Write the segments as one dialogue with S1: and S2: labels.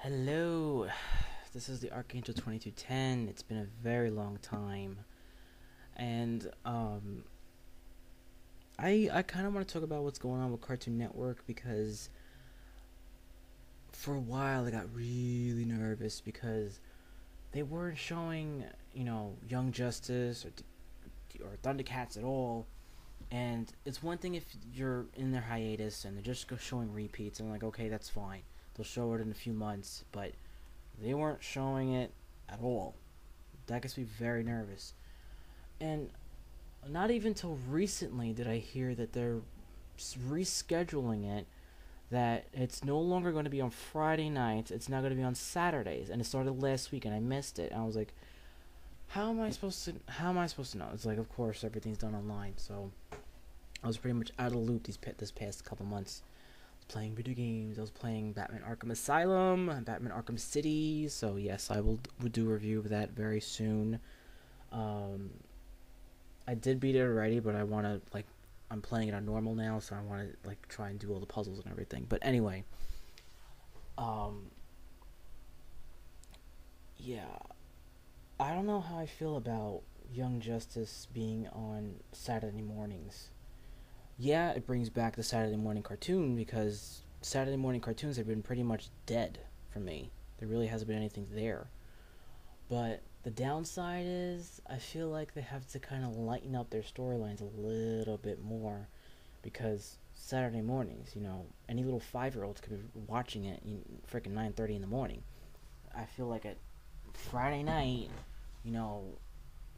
S1: Hello, this is the Archangel 2210. It's been a very long time, and I kind of want to talk about what's going on with Cartoon Network because for a while I got really nervous because they weren't showing Young Justice or Thundercats at all. And it's one thing if you're in their hiatus and they're just showing repeats, and I'm like, okay, that's fine. They'll show it in a few months, but they weren't showing it at all. That gets me very nervous. And not even till recently did I hear that they're rescheduling it. That it's no longer going to be on Friday nights. It's now going to be on Saturdays, and it started last week, and I missed it. And I was like, "How am I supposed to? How am I supposed to know?" It's like, of course, everything's done online, so I was pretty much out of the loop this past couple months. I was playing video games. I was playing Batman Arkham Asylum and Batman Arkham City. So yes, I will do a review of that very soon. Um, I did beat it already, but I want to I'm playing it on normal now, so I want to try and do all the puzzles and everything. But anyway, um, yeah, I don't know how I feel about Young Justice being on Saturday mornings. Yeah, it brings back the Saturday morning cartoon because Saturday morning cartoons have been pretty much dead for me. There really hasn't been anything there. But the downside is, I feel like they have to kind of lighten up their storylines a little bit more because Saturday mornings, any little 5-year-olds could be watching it freaking 9:30 in the morning. I feel like at Friday night, you know,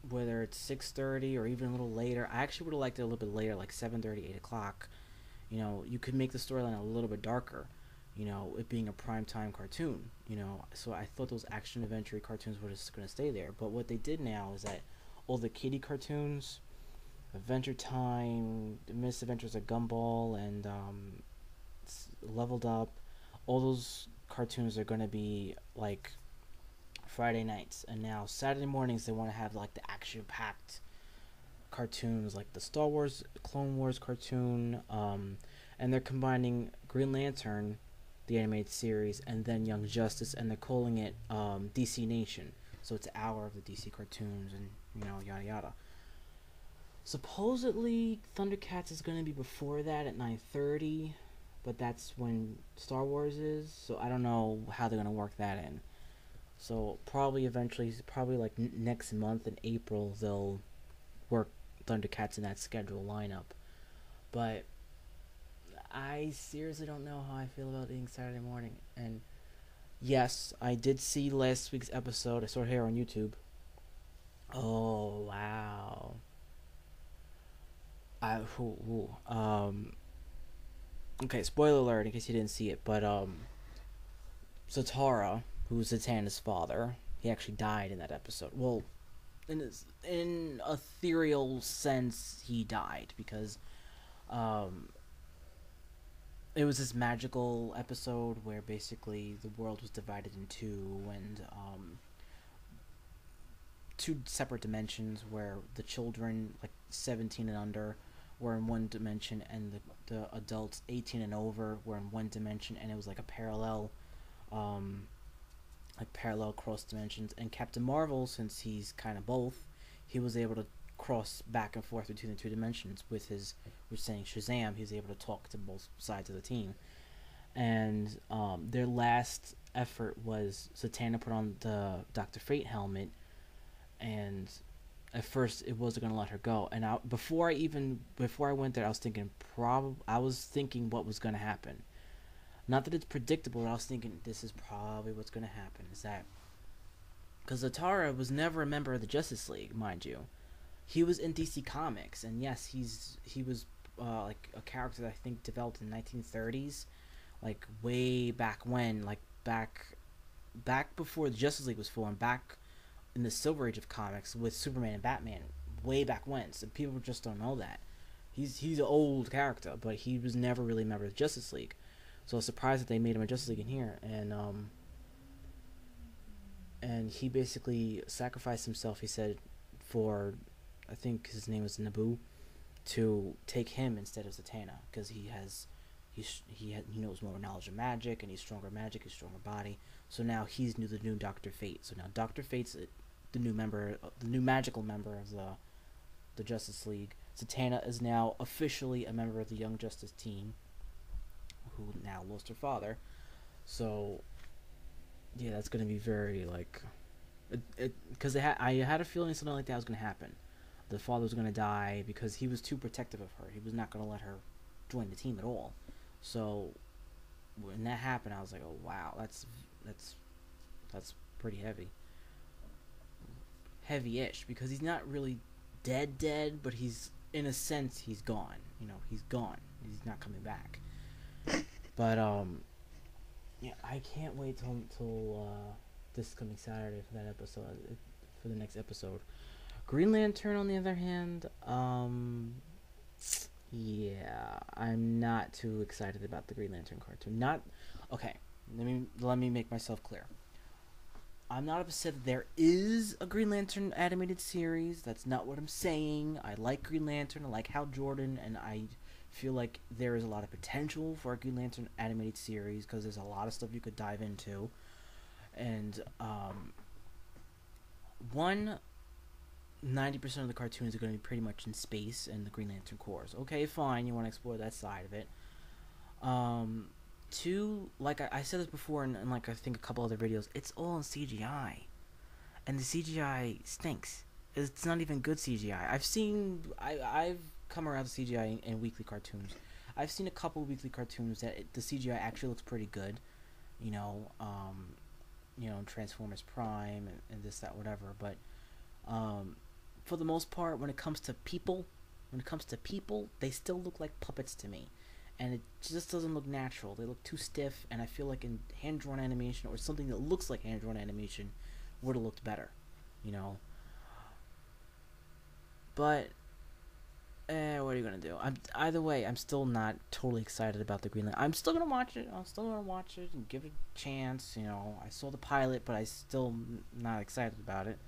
S1: whether it's 6:30 or even a little later, I actually would have liked it a little bit later, like 7:30, 8 o'clock. You could make the storyline a little bit darker. It being a primetime cartoon. So I thought those action adventure cartoons were just gonna stay there. But what they did now is that all the kiddie cartoons, Adventure Time, The Misadventures of Gumball, and Leveled Up, all those cartoons are gonna be like Friday nights, and now Saturday mornings they want to have like the action-packed cartoons, like the Star Wars, Clone Wars cartoon, and they're combining Green Lantern, the animated series, and then Young Justice, and they're calling it DC Nation. So it's an hour of the DC cartoons, and yada yada. Supposedly, Thundercats is going to be before that at 9:30, but that's when Star Wars is. So I don't know how they're going to work that in. So probably eventually, probably like next month in April, they'll work Thundercats in that schedule lineup. But I seriously don't know how I feel about eating Saturday morning. And yes, I did see last week's episode. I saw it here on YouTube. Oh wow! I okay. Spoiler alert in case you didn't see it, but Zatara, who's Zatanna's father, he actually died in that episode. Well, in ethereal sense, he died because um, it was this magical episode where basically the world was divided in two, and two separate dimensions where the children, like 17 and under, were in one dimension, and the adults 18 and over were in one dimension, and it was like a um, parallel cross dimensions. And Captain Marvel, since he's kind of both, he was able to cross back and forth between the two dimensions with his, we're saying Shazam. He was able to talk to both sides of the team. And their last effort was Zatanna put on the Dr. Fate helmet, and at first it wasn't gonna let her go. And before I went there, I was thinking what was gonna happen. Not that it's predictable, but I was thinking this is probably what's gonna happen. Is that because Zatara was never a member of the Justice League, mind you. He was in DC Comics, and yes, he was like a character that I think developed in the 1930s, like way back when, like back before the Justice League was formed, back in the Silver Age of comics with Superman and Batman, way back when. So people just don't know that he's an old character, but he was never really a member of the Justice League. So I was surprised that they made him a Justice League in here, and he basically sacrificed himself. He said for, I think his name was Naboo, to take him instead of Zatanna because He knows more knowledge of magic, and he's stronger magic, he's stronger body. So now he's the new Doctor Fate. So now Doctor Fate's the new member, the new magical member of the Justice League. Zatanna is now officially a member of the Young Justice team, who now lost her father. So yeah, that's gonna be very like, because I had a feeling something like that was gonna happen. The father was gonna die because he was too protective of her. He was not gonna let her join the team at all. So when that happened, I was like, oh wow, that's pretty heavy-ish, because he's not really dead, but he's, in a sense, he's gone. He's gone. He's not coming back. But yeah, I can't wait till this coming Saturday for that episode, for the next episode. Green Lantern, on the other hand, yeah, I'm not too excited about the Green Lantern cartoon. Not okay. Let me make myself clear. I'm not upset that there is a Green Lantern animated series. That's not what I'm saying. I like Green Lantern. I like Hal Jordan, and I feel like there is a lot of potential for a Green Lantern animated series because there's a lot of stuff you could dive into. And 90% of the cartoons are going to be pretty much in space and the Green Lantern Corps. Okay, fine. You want to explore that side of it. Two, like I said this before in like I think a couple other videos, it's all in CGI, and the CGI stinks. It's not even good CGI. I've come around to CGI in weekly cartoons. I've seen a couple of weekly cartoons that the CGI actually looks pretty good. Transformers Prime and this, that, whatever. But for the most part, when it comes to people, they still look like puppets to me. And it just doesn't look natural. They look too stiff, and I feel like in hand-drawn animation or something that looks like hand-drawn animation would have looked better, But, what are you gonna do? Either way, I'm still not totally excited about the Green Lantern. I'm still gonna watch it. And give it a chance. I saw the pilot, but I still not excited about it.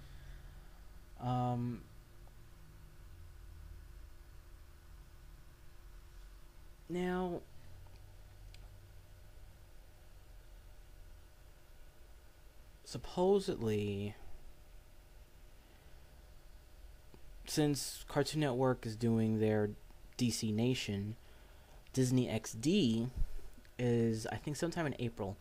S1: Now, supposedly, since Cartoon Network is doing their DC Nation, Disney XD is, I think, sometime in April.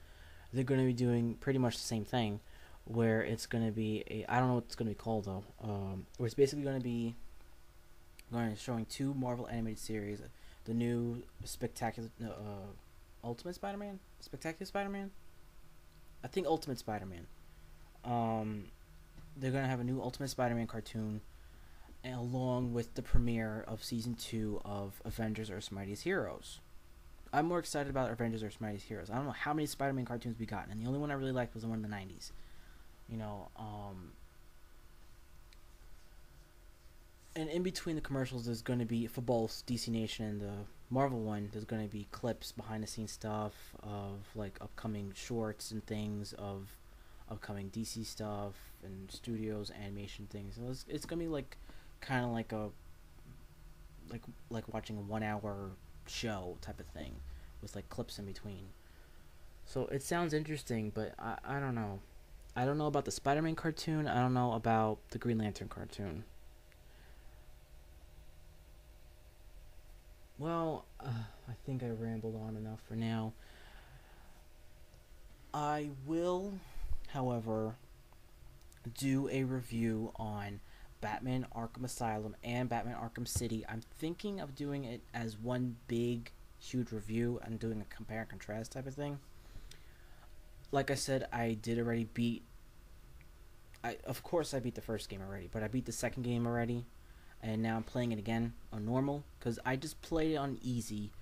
S1: They're going to be doing pretty much the same thing, where it's going to be I don't know what it's going to be called though. Where it's basically going to be showing two Marvel animated series. The new Ultimate Spider-Man? Spectacular Spider-Man? I think Ultimate Spider-Man. They're going to have a new Ultimate Spider-Man cartoon along with the premiere of Season 2 of Avengers Earth's Mightiest Heroes. I'm more excited about Avengers Earth's Mightiest Heroes. I don't know how many Spider-Man cartoons we got, and the only one I really liked was the one in the 90s. And in between the commercials, there's going to be, for both DC Nation and the Marvel one, there's going to be clips, behind the scenes stuff of like upcoming shorts and things, of upcoming DC stuff and studios animation things. So it's going to be like kind of like a like watching a 1 hour show type of thing with like clips in between. So it sounds interesting, but I don't know. I don't know about the Spider-Man cartoon. I don't know about the Green Lantern cartoon. Well, I think I rambled on enough for now. I will, however, do a review on Batman Arkham Asylum and Batman Arkham City. I'm thinking of doing it as one big, huge review and doing a compare and contrast type of thing. Like I said, I did already beat... Of course I beat the first game already, but I beat the second game already. And now I'm playing it again on normal, because I just played it on easy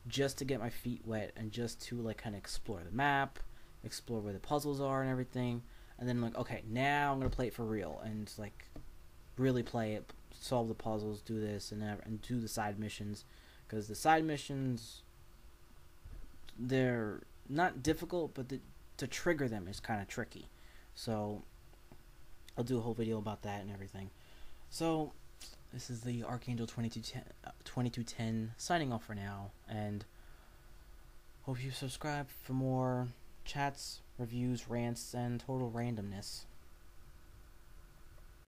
S1: just to get my feet wet and just to like kind of explore the map, explore where the puzzles are and everything. And then like, okay, now I'm going to play it for real and like really play it, solve the puzzles, do this and that, and do the side missions, because the side missions, they're not difficult, but to trigger them is kind of tricky. So I'll do a whole video about that and everything. So this is the Archangel 2210 signing off for now, and Hope you subscribe for more chats, reviews, rants, and total randomness.